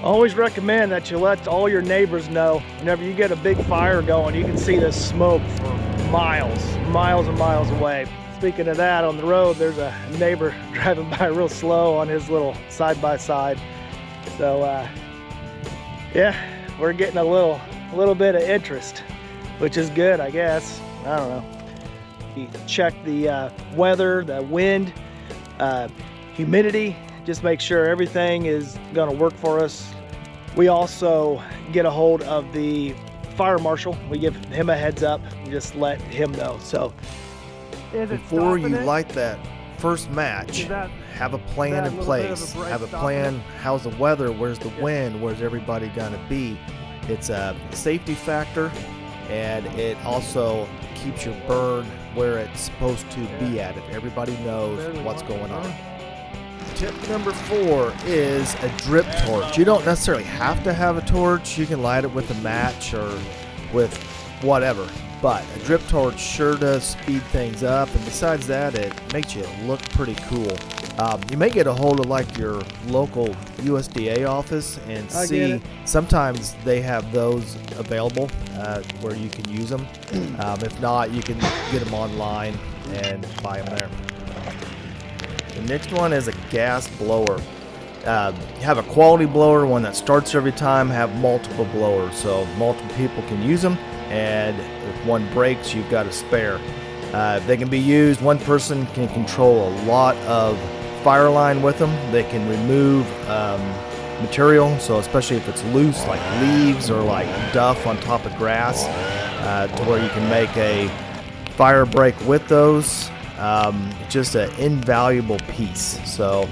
Always recommend that you let all your neighbors know whenever you get a big fire going. You can see the smoke for miles and miles away. Speaking of that, on the road there's a neighbor driving by real slow on his little side-by-side. So yeah, we're getting a little bit of interest, which is good, I guess. I don't know. You check the weather, the wind, humidity, just make sure everything is gonna work for us. We also get a hold of the fire marshal. We give him a heads up and just let him know. So before you light that first match, have a plan in place. Have a plan. How's the weather? Where's the wind? Where's everybody gonna be? It's a safety factor, and it also keeps your burn where it's supposed to be at. If everybody knows what's going on. Tip number 4 is a drip torch. You don't necessarily have to have a torch. You can light it with a match or with whatever. But a drip torch sure does speed things up, and besides that, it makes you look pretty cool. You may get a hold of like your local USDA office and see. Sometimes they have those available where you can use them. If not, you can get them online and buy them there. The next one is a gas blower. Have a quality blower, one that starts every time. Have multiple blowers so multiple people can use them, and if one breaks, you've got a spare. They can be used. One person can control a lot of fire line with them. They can remove material, so especially if it's loose like leaves or like duff on top of grass, to where you can make a fire break with those. Just an invaluable piece. So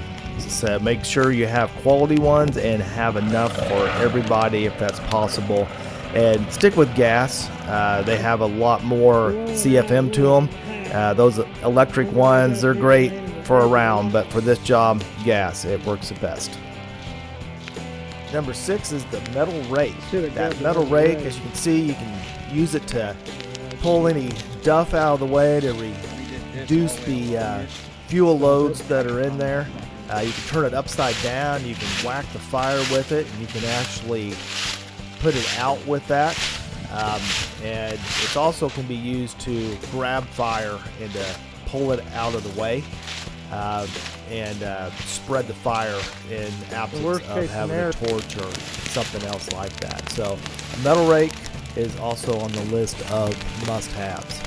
make sure you have quality ones and have enough for everybody if that's possible. And stick with gas. They have a lot more CFM to them. Those electric ones, they're great for a round, but for this job, gas, it works the best. Number 6 is the metal rake. That metal rake, as you can see, you can use it to pull any duff out of the way to reduce the fuel loads that are in there. You can turn it upside down. You can whack the fire with it, and you can actually put it out with that. And it also can be used to grab fire and to pull it out of the way and spread the fire in absence of having a torch or something else like that. So a metal rake is also on the list of must-haves.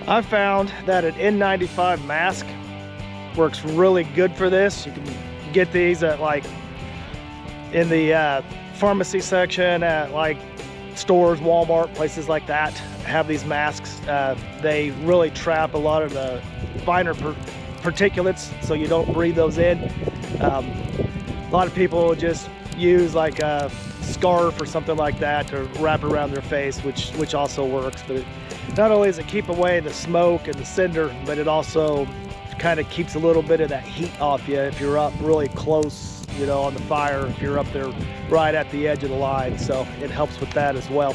I found that an N95 mask works really good for this. You can get these at like in the pharmacy section at like stores, Walmart, places like that have these masks. They really trap a lot of the finer particulates so you don't breathe those in. A lot of people just use like a scarf or something like that to wrap around their face, which also works. But not only does it keep away the smoke and the cinder, but it also kind of keeps a little bit of that heat off you if you're up really close, you know, on the fire, if you're up there right at the edge of the line. So it helps with that as well.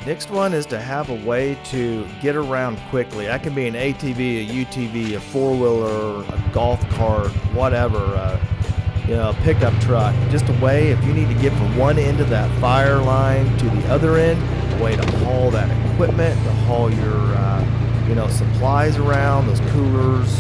Next one is to have a way to get around quickly. That can be an ATV, a UTV, a four-wheeler, a golf cart, whatever, you know, a pickup truck. Just a way, if you need to get from one end of that fire line to the other end, a way to haul that equipment, to haul your you know, supplies around, those coolers,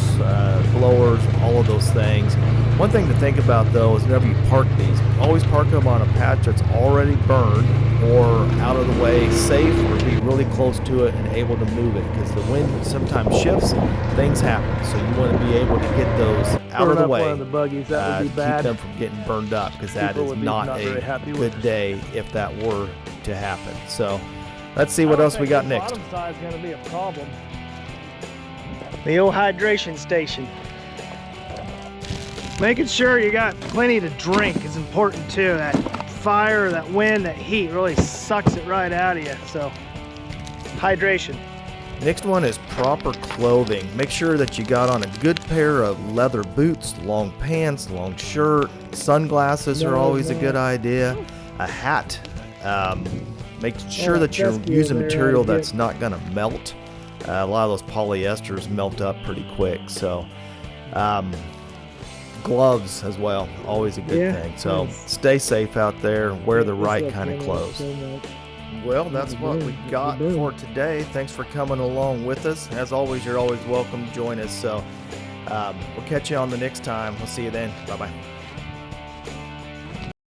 blowers, all of those things. One thing to think about though is whenever you park these, always park them on a patch that's already burned or out of the way, safe, or be really close to it and able to move it, because the wind sometimes shifts, things happen. So you want to be able to get those out of the way, one of the buggies, that would be bad. Keep them from getting burned up, because that is not a good day if that were to happen. So let's see what else we got next. The bottom side is going to be a problem. The old hydration station. Making sure you got plenty to drink is important too. That fire, that wind, that heat really sucks it right out of you. So, hydration. Next one is proper clothing. Make sure that you got on a good pair of leather boots, long pants, long shirt. Sunglasses are always a good idea. A hat. Make sure that you're using material that's not going to melt. A lot of those polyesters melt up pretty quick. So gloves as well, always a good thing. So stay safe out there, wear the right kind of clothes. Well, that's what we got for today. Thanks for coming along with us. As always, you're always welcome to join us. So we'll catch you on the next time. We'll see you then. Bye-bye.